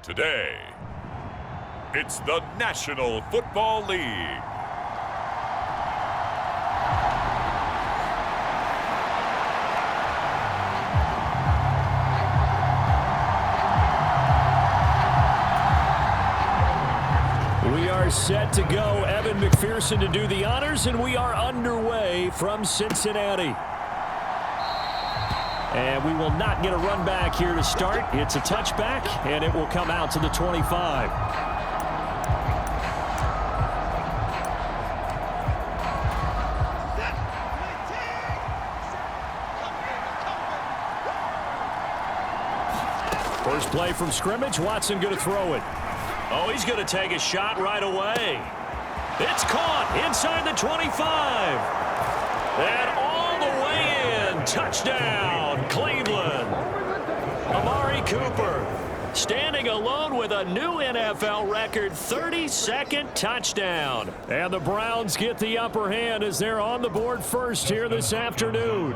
Today, it's the National Football League. We are set to go. Evan McPherson to do the honors, and we are underway from Cincinnati. And we will not get a run back here to start. It's a touchback, and it will come out to the 25. First play from scrimmage. Watson going to throw it. Oh, he's going to take a shot right away. It's caught inside the 25. And all the way in. Touchdown, Cleveland. Amari Cooper standing alone with a new NFL record 32nd touchdown. And the Browns get the upper hand as they're on the board first here this afternoon.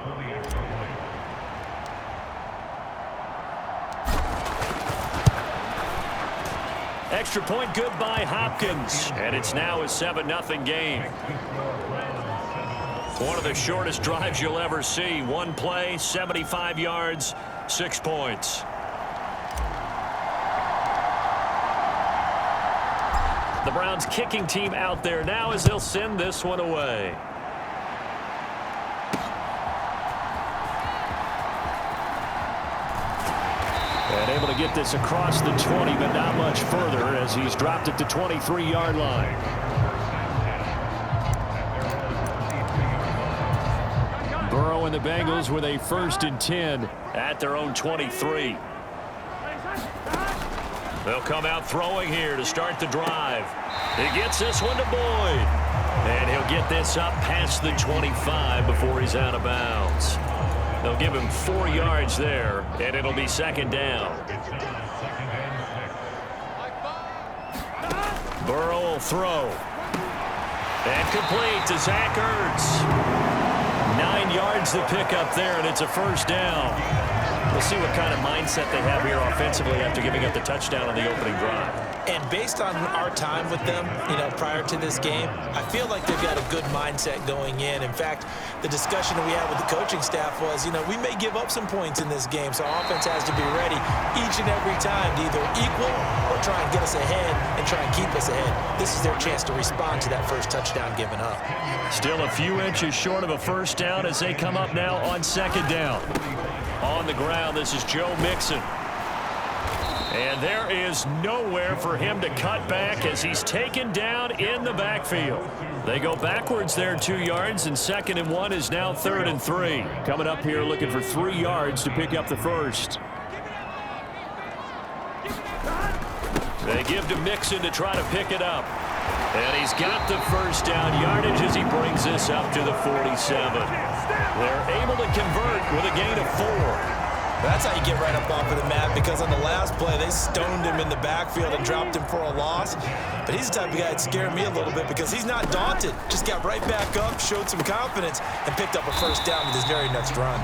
Extra point good by Hopkins. And it's now a 7-0 game. One of the shortest drives you'll ever see. One play, 75 yards, 6 points. The Browns kicking team out there now as they'll send this one away. And able to get this across the 20, but not much further as he's dropped it to 23-yard line. Burrow and the Bengals with a 1st and 10 at their own 23. They'll come out throwing here to start the drive. He gets this one to Boyd. And he'll get this up past the 25 before he's out of bounds. They'll give him 4 yards there, and it'll be 2nd down. Burrow will throw. And complete to Zach Ertz. 9 yards to pick up there, and it's a 1st down. We'll see what kind of mindset they have here offensively after giving up the touchdown on the opening drive. And based on our time with them, prior to this game, I feel like they've got a good mindset going in. In fact, the discussion that we had with the coaching staff was, we may give up some points in this game, so our offense has to be ready each and every time to either equal or try and get us ahead and try and keep us ahead. This is their chance to respond to that first touchdown given up. Still a few inches short of a 1st down as they come up now on 2nd down. On the ground, this is Joe Mixon. And there is nowhere for him to cut back as he's taken down in the backfield. They go backwards there 2 yards, and 2nd and 1 is now 3rd and 3. Coming up here looking for 3 yards to pick up the 1st. They give to Mixon to try to pick it up. And he's got the 1st down yardage as he brings this up to the 47. They're able to convert with a gain of 4. That's how you get right up off of the mat, because on the last play, they stoned him in the backfield and dropped him for a loss. But he's the type of guy that scared me a little bit because he's not daunted. Just got right back up, showed some confidence, and picked up a 1st down with his very next run.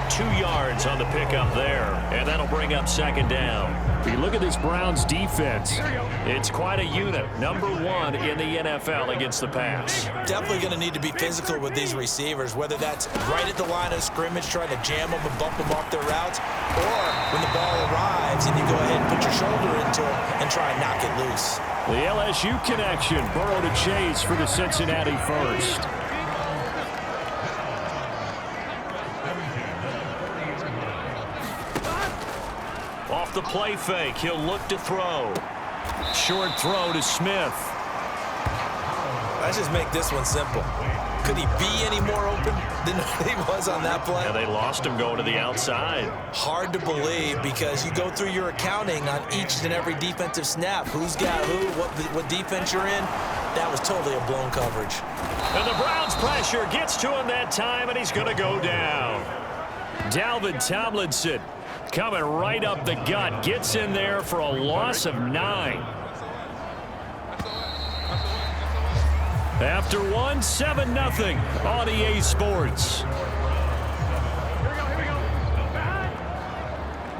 2 yards on the pickup there, and that'll bring up 2nd down. If you look at this Browns defense, it's quite a unit. Number 1 in the NFL against the pass. Definitely going to need to be physical with these receivers, whether that's right at the line of scrimmage, trying to jam them and bump them off their routes, or when the ball arrives and you go ahead and put your shoulder into it and try and knock it loose. The LSU connection, Burrow to Chase for the Cincinnati 1st. Off the play fake, he'll look to throw. Short throw to Smith. Let's just make this one simple. Could he be any more open than he was on that play? Yeah, they lost him going to the outside. Hard to believe, because you go through your accounting on each and every defensive snap. Who's got who, what defense you're in. That was totally a blown coverage. And the Browns pressure gets to him that time, and he's going to go down. Dalvin Tomlinson coming right up the gut. Gets in there for a loss of 9. After 1, 7-0 on EA Sports.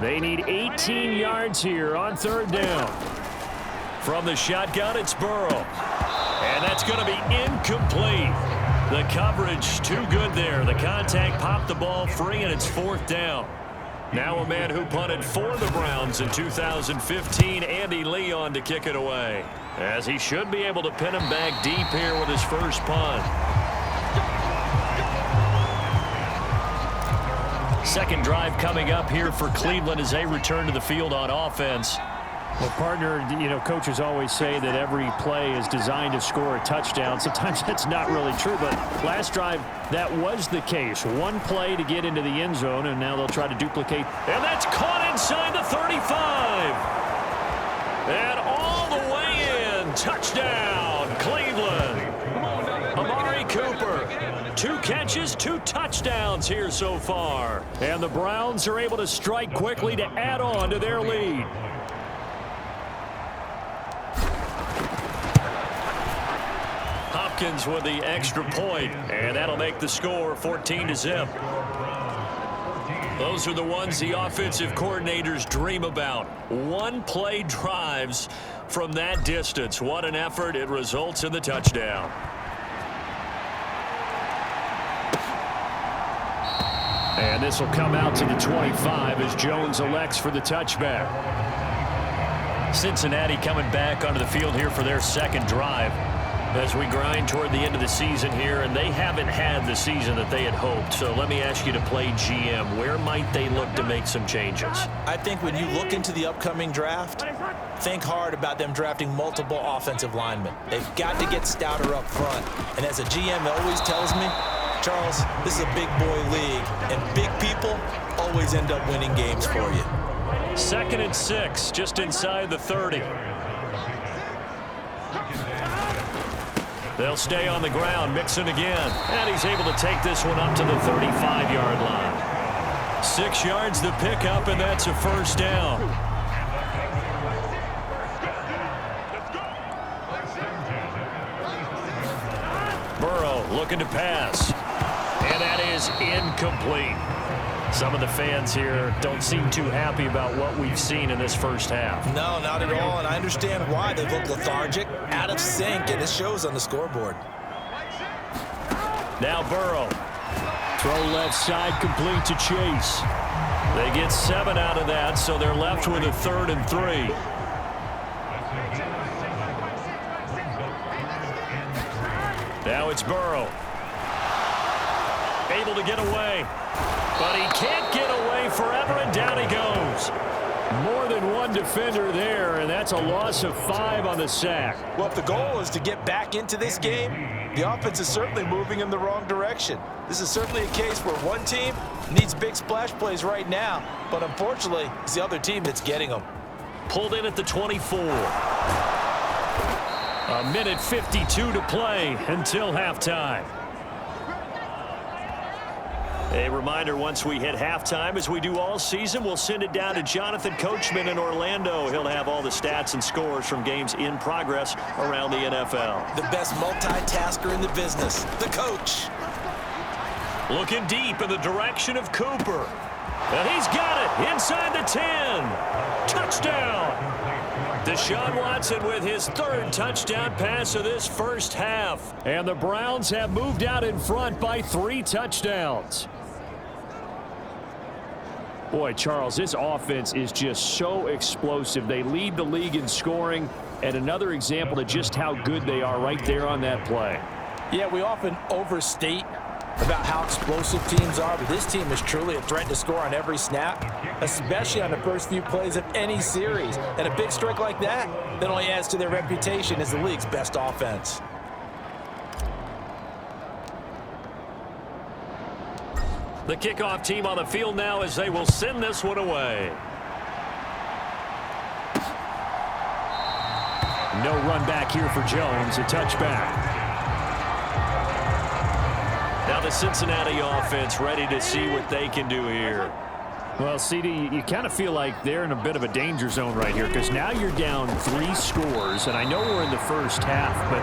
They need 18 yards here on 3rd down. From the shotgun, it's Burrow. And that's going to be incomplete. The coverage too good there. The contact popped the ball free, and it's 4th down. Now a man who punted for the Browns in 2015, Andy Leon, to kick it away. As he should be able to pin him back deep here with his first punt. Second drive coming up here for Cleveland as they return to the field on offense. Well, partner, coaches always say that every play is designed to score a touchdown. Sometimes that's not really true, but last drive, that was the case. One play to get into the end zone, and now they'll try to duplicate. And that's caught inside the 35. And all the way in. Touchdown, Cleveland. Amari Cooper. 2 catches, 2 touchdowns here so far. And the Browns are able to strike quickly to add on to their lead. Hopkins with the extra point, and that'll make the score 14-0. Those are the ones the offensive coordinators dream about. One-play drives from that distance. What an effort. It results in the touchdown. And this will come out to the 25 as Jones elects for the touchback. Cincinnati coming back onto the field here for their second drive as we grind toward the end of the season here, and they haven't had the season that they had hoped. So let me ask you to play GM. Where might they look to make some changes? I think when you look into the upcoming draft, think hard about them drafting multiple offensive linemen. They've got to get stouter up front. And as a GM always tells me, Charles, this is a big boy league, and big people always end up winning games for you. 2nd and 6, just inside the 30. They'll stay on the ground, Mixon again. And he's able to take this one up to the 35-yard line. 6 yards the pickup, and that's a first down. Burrow looking to pass. And that is incomplete. Some of the fans here don't seem too happy about what we've seen in this first half. No, not at all, and I understand why. They look lethargic, out of sync, and it shows on the scoreboard. Now Burrow. Throw left side, complete to Chase. They get 7 out of that, so they're left with a 3rd and 3. Now it's Burrow. Able to get away. But he can't get away forever, and down he goes. More than one defender there, and that's a loss of 5 on the sack. Well, if the goal is to get back into this game, the offense is certainly moving in the wrong direction. This is certainly a case where one team needs big splash plays right now, but unfortunately, it's the other team that's getting them. Pulled in at the 24. A minute 52 to play until halftime. A reminder, once we hit halftime, as we do all season, we'll send it down to Jonathan Coachman in Orlando. He'll have all the stats and scores from games in progress around the NFL. The best multitasker in the business, the coach. Looking deep in the direction of Cooper. And he's got it inside the 10. Touchdown. Deshaun Watson with his 3rd touchdown pass of this first half. And the Browns have moved out in front by 3 touchdowns. Boy, Charles, this offense is just so explosive. They lead the league in scoring, and another example of just how good they are right there on that play. Yeah, we often overstate about how explosive teams are, but this team is truly a threat to score on every snap, especially on the first few plays of any series. And a big strike like that only adds to their reputation as the league's best offense. The kickoff team on the field now as they will send this one away. No run back here for Jones, a touchback. Now the Cincinnati offense ready to see what they can do here. Well, CD, you kind of feel like they're in a bit of a danger zone right here because now you're down 3 scores, and I know we're in the first half, but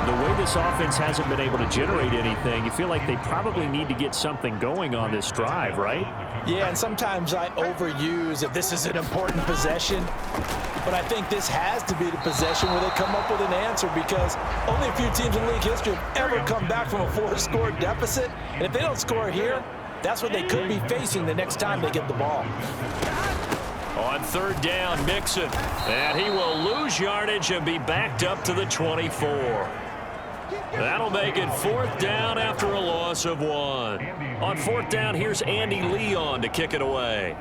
the way this offense hasn't been able to generate anything, you feel like they probably need to get something going on this drive, right? Yeah, and sometimes I overuse if this is an important possession, but I think this has to be the possession where they come up with an answer because only a few teams in league history have ever come back from a 4-score deficit, and if they don't score here, that's what they could be facing the next time they get the ball. On third down, Mixon. And he will lose yardage and be backed up to the 24. That'll make it 4th down after a loss of 1. On 4th down, here's Andy Leon to kick it away.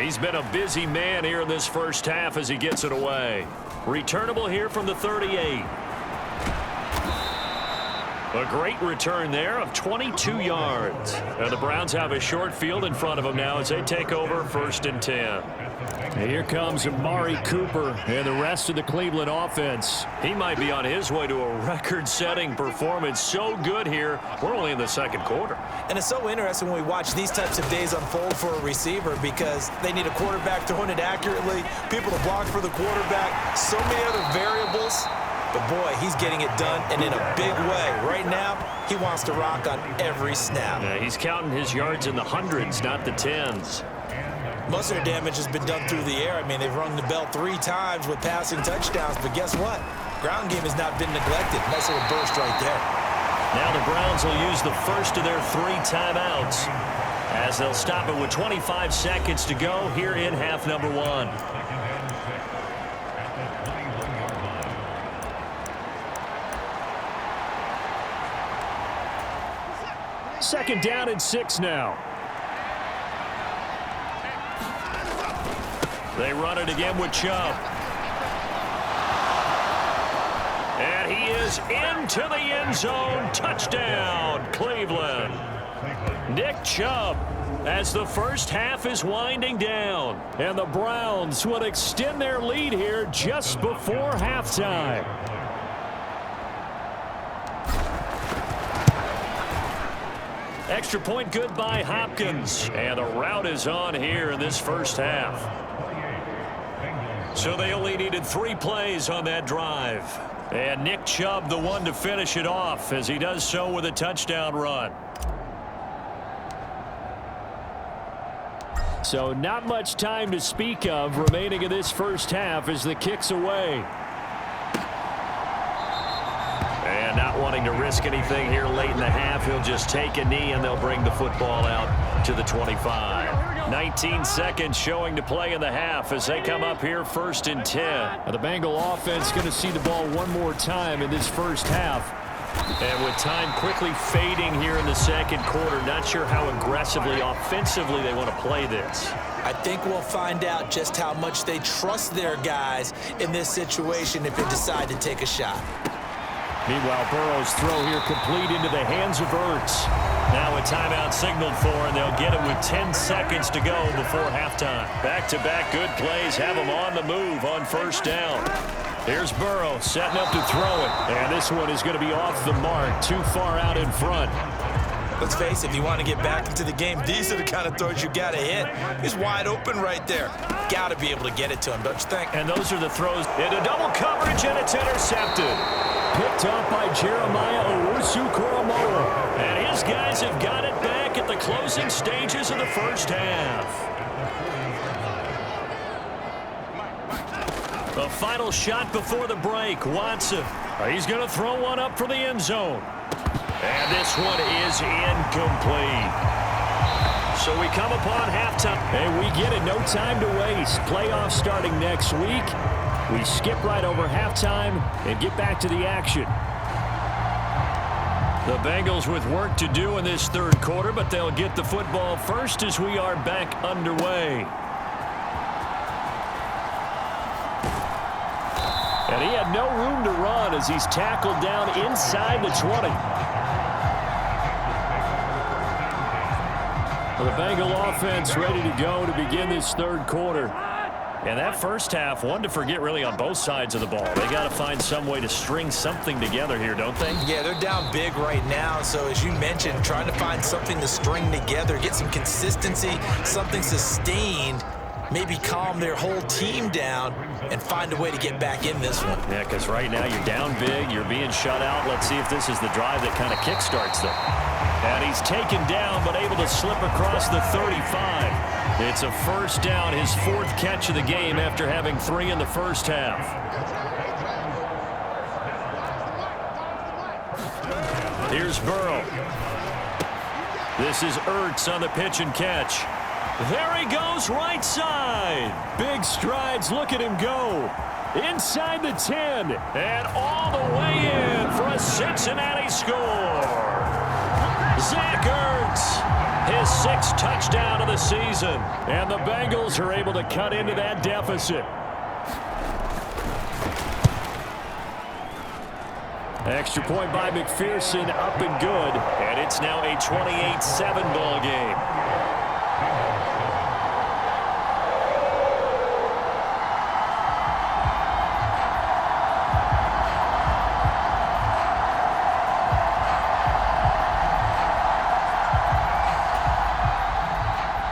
He's been a busy man here in this first half as he gets it away. Returnable here from the 38. A great return there of 22 yards. And the Browns have a short field in front of them now as they take over 1st and 10. Here comes Amari Cooper and the rest of the Cleveland offense. He might be on his way to a record-setting performance. So good here. We're only in the 2nd quarter. And it's so interesting when we watch these types of days unfold for a receiver because they need a quarterback throwing it accurately, people to block for the quarterback, so many other variables. But, boy, he's getting it done, and in a big way. Right now, he wants to rock on every snap. Yeah, he's counting his yards in the hundreds, not the tens. Most of their damage has been done through the air. I mean, they've rung the bell 3 times with passing touchdowns. But guess what? Ground game has not been neglected. Nice little burst right there. Now the Browns will use the first of their 3 timeouts as they'll stop it with 25 seconds to go here in half number 1. Second down and 6 now. They run it again with Chubb. And he is into the end zone. Touchdown, Cleveland. Nick Chubb as the first half is winding down. And the Browns will extend their lead here just before halftime. Extra point good by Hopkins. And the route is on here in this first half. So they only needed 3 plays on that drive. And Nick Chubb, the one to finish it off, as he does so with a touchdown run. So not much time to speak of remaining in this first half as the kick's away. And not wanting to risk anything here late in the half, he'll just take a knee and they'll bring the football out to the 25. 19 seconds showing to play in the half as they come up here 1st and 10. Now the Bengal offense going to see the ball one more time in this first half. And with time quickly fading here in the 2nd quarter, not sure how aggressively, offensively they want to play this. I think we'll find out just how much they trust their guys in this situation if they decide to take a shot. Meanwhile, Burrow's throw here complete into the hands of Ertz. Now a timeout signaled for, and they'll get it with 10 seconds to go before halftime. Back-to-back good plays have them on the move on 1st down. Here's Burrow setting up to throw it. And this one is going to be off the mark, too far out in front. Let's face it, if you want to get back into the game, these are the kind of throws you got to hit. He's wide open right there. Got to be able to get it to him, don't you think? And those are the throws into double coverage, and it's intercepted. Picked up by Jeremiah Owusu-Koramoah. And his guys have got it back at the closing stages of the first half. The final shot before the break, Watson. He's going to throw one up for the end zone. And this one is incomplete. So we come upon halftime. And we get it, no time to waste. Playoffs starting next week. We skip right over halftime and get back to the action. The Bengals with work to do in this 3rd quarter, but they'll get the football first as we are back underway. And he had no room to run as he's tackled down inside the 20. Well, the Bengal offense ready to go to begin this 3rd quarter. And that first half, one to forget really on both sides of the ball. They got to find some way to string something together here, don't they? Yeah, they're down big right now. So as you mentioned, trying to find something to string together, get some consistency, something sustained, maybe calm their whole team down and find a way to get back in this one. Yeah, because right now you're down big, you're being shut out. Let's see if this is the drive that kind of kickstarts them. And he's taken down, but able to slip across the 35. It's a first down, his fourth catch of the game after having 3 in the first half. Here's Burrow. This is Ertz on the pitch and catch. There he goes, right side. Big strides, look at him go. Inside the 10, and all the way in for a Cincinnati score. Zach Ertz, his 6th touchdown of the season. And the Bengals are able to cut into that deficit. Extra point by McPherson, up and good. And it's now a 28-7 ball game.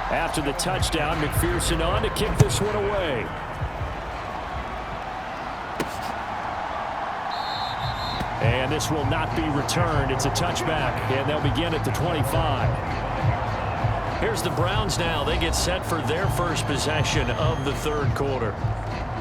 After the touchdown, McPherson on to kick this one away. And this will not be returned. It's a touchback, and they'll begin at the 25. Here's the Browns now. They get set for their first possession of the third quarter.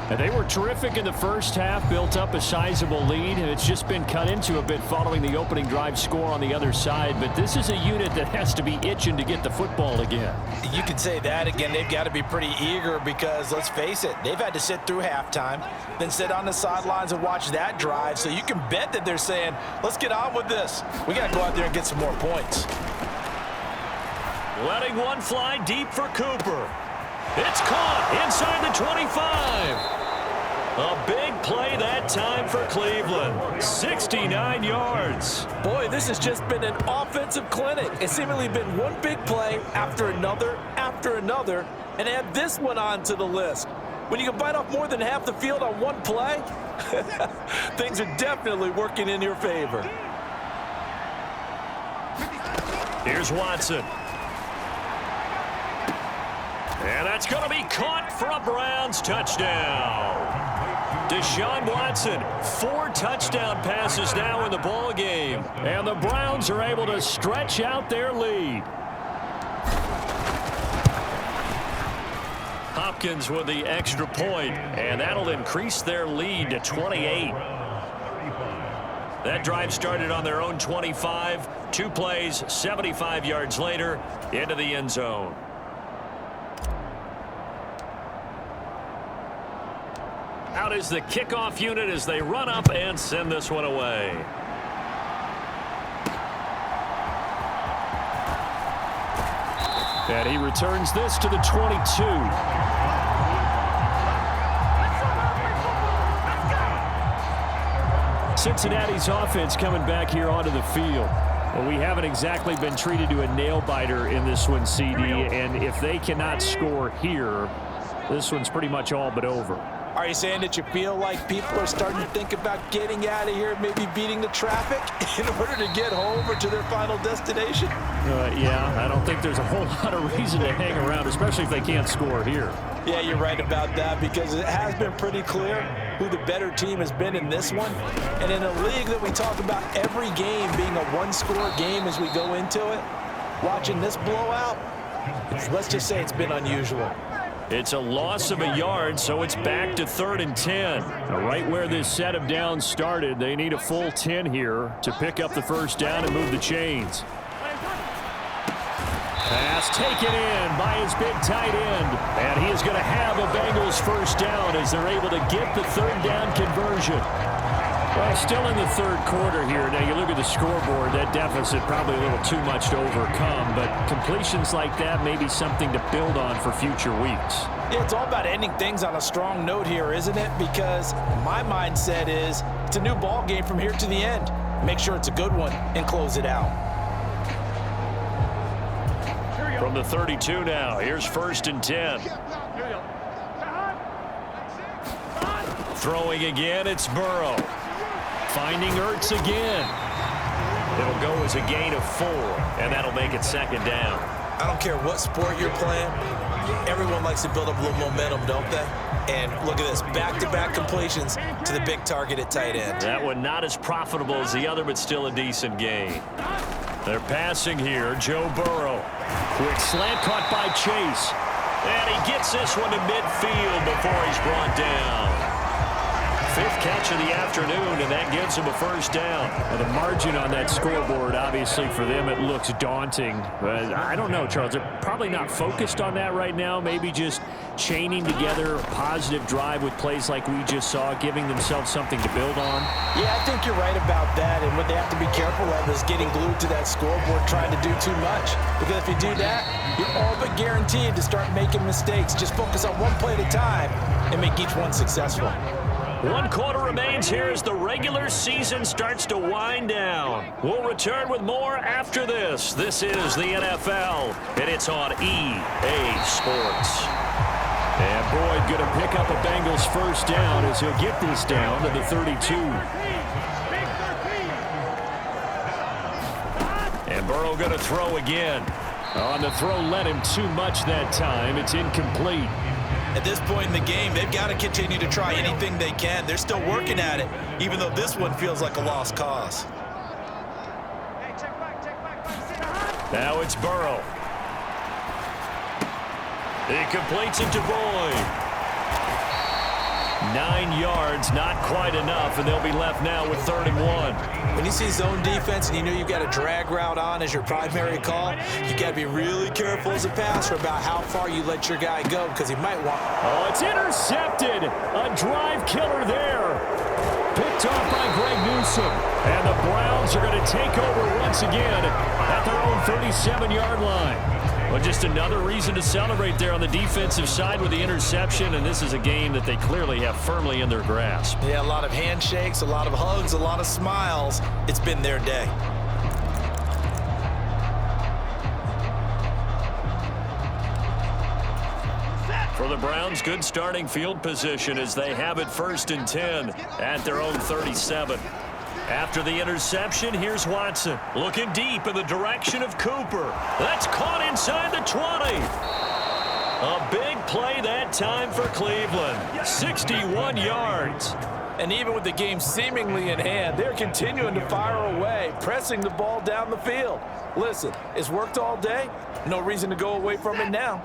And they were terrific in the first half, built up a sizable lead, and it's just been cut into a bit following the opening drive score on the other side. But this is a unit that has to be itching to get the football again. You can say that again. They've got to be pretty eager because, let's face it, they've had to sit through halftime, then sit on the sidelines and watch that drive. So you can bet that they're saying, let's get on with this. We got to go out there and get some more points. Letting one fly deep for Cooper. It's caught inside the 25. A big play that time for Cleveland. 69 yards. Boy, this has just been an offensive clinic. It's seemingly been one big play after another, and add this one on to the list. When you can bite off more than half the field on one play, things are definitely working in your favor. Here's Watson. And that's going to be caught for a Browns touchdown. Deshaun Watson, 4 touchdown passes now in the ball game. And the Browns are able to stretch out their lead. Hopkins with the extra point, and that'll increase their lead to 28. That drive started on their own 25. 2 plays, 75 yards later, into the end zone. Out is the kickoff unit as they run up and send this one away. And he returns this to the 22. Cincinnati's offense coming back here onto the field. Well, we haven't exactly been treated to a nail-biter in this one, CD, and if they cannot score here, this one's pretty much all but over. Are you saying that you feel like people are starting to think about getting out of here, maybe beating the traffic in order to get home or to their final destination? Yeah, I don't think there's a whole lot of reason to hang around, especially if they can't score here. Yeah, you're right about that because it has been pretty clear who the better team has been in this one. And in a league that we talk about every game being a one-score game as we go into it, watching this blowout, let's just say it's been unusual. It's a loss of a yard, so it's back to 3rd and 10. Now, right where this set of downs started, they need a full 10 here to pick up the first down and move the chains. Pass taken in by his big tight end. And he is going to have a Bengals first down as they're able to get the 3rd down conversion. Well, still in the 3rd quarter here. Now, you look at the scoreboard, that deficit probably a little too much to overcome, but completions like that may be something to build on for future weeks. Yeah, it's all about ending things on a strong note here, isn't it? Because my mindset is it's a new ball game from here to the end. Make sure it's a good one and close it out. From the 32 now, here's 1st and 10. Throwing again, it's Burrow. Finding Ertz again. It'll go as a gain of 4, and that'll make it second down. I don't care what sport you're playing. Everyone likes to build up a little momentum, don't they? And look at this, back-to-back completions to the big target at tight end. That one not as profitable as the other, but still a decent gain. They're passing here, Joe Burrow. Quick slant caught by Chase. And he gets this one to midfield before he's brought down. 5th catch of the afternoon, and that gives him a first down. Well, the margin on that scoreboard, obviously, for them, it looks daunting. But I don't know, Charles. They're probably not focused on that right now. Maybe just chaining together a positive drive with plays like we just saw, giving themselves something to build on. Yeah, I think you're right about that. And what they have to be careful of is getting glued to that scoreboard, trying to do too much. Because if you do that, you're all but guaranteed to start making mistakes. Just focus on one play at a time and make each one successful. 1 quarter remains here as the regular season starts to wind down. We'll return with more after this. This is the NFL, and it's on EA Sports. And Boyd going to pick up a Bengals first down as he'll get this down to the 32. And Burrow going to throw again. On the throw, led him too much that time. It's incomplete. At this point in the game, they've got to continue to try anything they can. They're still working at it, even though this one feels like a lost cause. Now it's Burrow. He completes it to Boyd. 9 yards, not quite enough, and they'll be left now with 3rd and 1. When you see zone defense and you know you've got a drag route on as your primary call, you got to be really careful as a passer about how far you let your guy go because he might want. Oh, it's intercepted. A drive killer there. Picked off by Greg Newsome. And the Browns are going to take over once again at their own 37-yard line. Well, just another reason to celebrate there on the defensive side with the interception, and this is a game that they clearly have firmly in their grasp. Yeah, a lot of handshakes, a lot of hugs, a lot of smiles. It's been their day. For the Browns, good starting field position as they have it 1st and 10 at their own 37. After the interception, here's Watson. Looking deep in the direction of Cooper. That's caught inside the 20. A big play that time for Cleveland. 61 yards. And even with the game seemingly in hand, they're continuing to fire away, pressing the ball down the field. Listen, it's worked all day. No reason to go away from it now.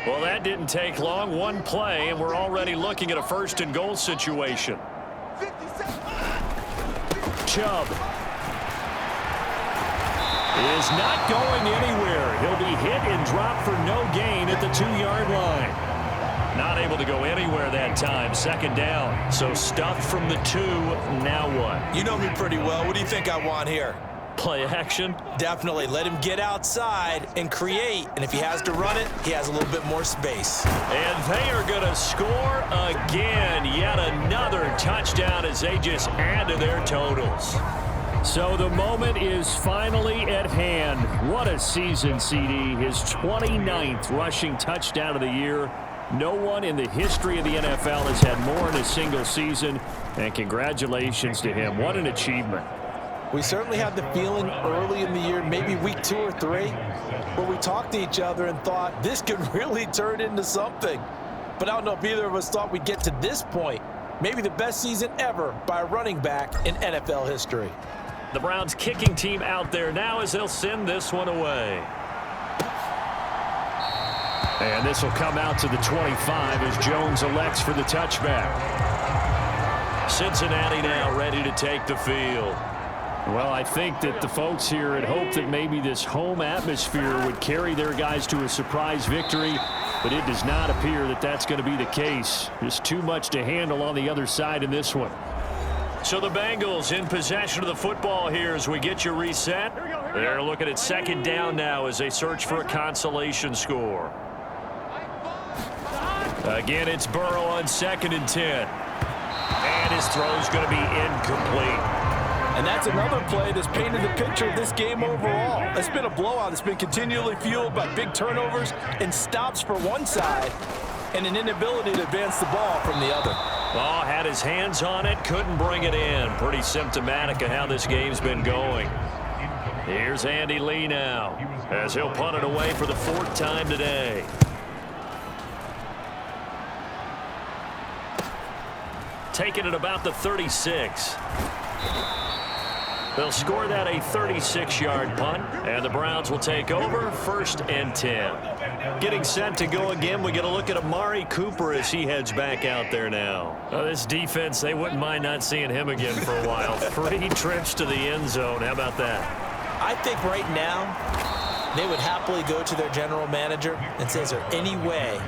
Well, that didn't take long. 1 play, and we're already looking at a 1st and goal situation. Chubb is not going anywhere. He'll be hit and dropped for no gain at the 2-yard line. Not able to go anywhere that time. 2nd down. So stuffed from the 2. Now what? You know me pretty well. What do you think I want here? Play action? Definitely. Let him get outside and create. And if he has to run it, he has a little bit more space. And they are going to score again. Yet another touchdown as they just add to their totals. So the moment is finally at hand. What a season, CD. His 29th rushing touchdown of the year. No one in the history of the NFL has had more in a single season. And congratulations to him. What an achievement. We certainly had the feeling early in the year, maybe week 2 or 3, where we talked to each other and thought this could really turn into something. But I don't know if either of us thought we'd get to this point. Maybe the best season ever by a running back in NFL history. The Browns kicking team out there now as they'll send this one away. And this will come out to the 25 as Jones elects for the touchback. Cincinnati now ready to take the field. Well, I think that the folks here had hoped that maybe this home atmosphere would carry their guys to a surprise victory, but it does not appear that that's going to be the case. Just too much to handle on the other side in this one. So the Bengals in possession of the football here as we get you reset. They're looking at 2nd down now as they search for a consolation score. Again, it's Burrow on 2nd and 10. And his throw's going to be incomplete. And that's another play that's painted the picture of this game overall. It's been a blowout. It's been continually fueled by big turnovers and stops for one side. and an inability to advance the ball from the other. Oh, had his hands on it, couldn't bring it in. Pretty symptomatic of how this game's been going. Here's Andy Lee now, as he'll punt it away for the 4th time today. Taking it about the 36. They'll score that a 36-yard punt, and the Browns will take over 1st and 10. Getting set to go again, we get a look at Amari Cooper as he heads back out there now. This defense, they wouldn't mind not seeing him again for a while. 3 trips to the end zone. How about that? I think right now they would happily go to their general manager and say, is there any way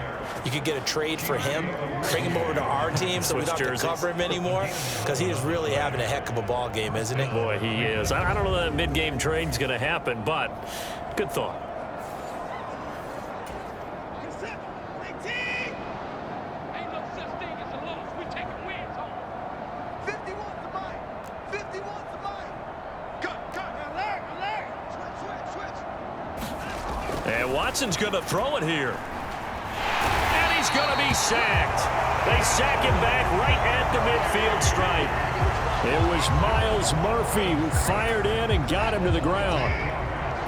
you could get a trade for him, bring him over to our team so we don't have to cover him anymore? Because he is really having a heck of a ball game, isn't he? Boy, he is. I don't know that mid-game trade's going to happen, but good thought. And Watson's going to throw it here. And he's going to be sacked. They sack him back right at the midfield stripe. It was Myles Murphy who fired in and got him to the ground.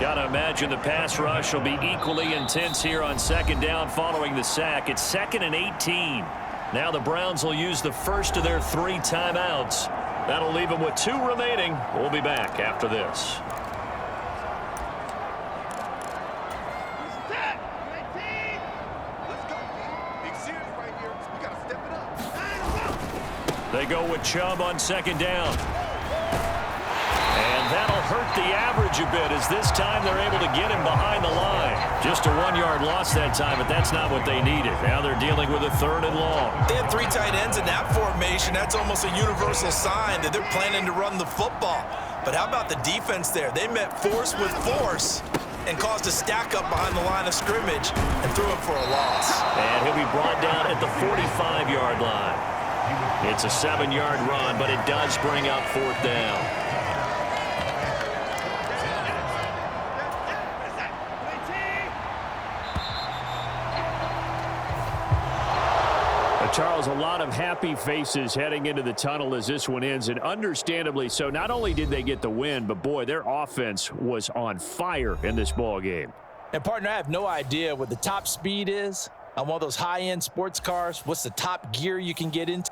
Got to imagine the pass rush will be equally intense here on 2nd down following the sack. It's 2nd and 18. Now the Browns will use the first of their 3 timeouts. That'll leave them with 2 remaining. We'll be back after this. They go with Chubb on 2nd down. And that'll hurt the average a bit as this time they're able to get him behind the line. Just a 1-yard loss that time, but that's not what they needed. Now they're dealing with a 3rd and long. They had 3 tight ends in that formation. That's almost a universal sign that they're planning to run the football. But how about the defense there? They met force with force and caused a stack up behind the line of scrimmage and threw it for a loss. And he'll be brought down at the 45-yard line. It's a 7-yard run, but it does bring up 4th down. Charles, a lot of happy faces heading into the tunnel as this one ends, and understandably so. Not only did they get the win, but boy, their offense was on fire in this ball game. And partner, I have no idea what the top speed is on one of those high-end sports cars. What's the top gear you can get into?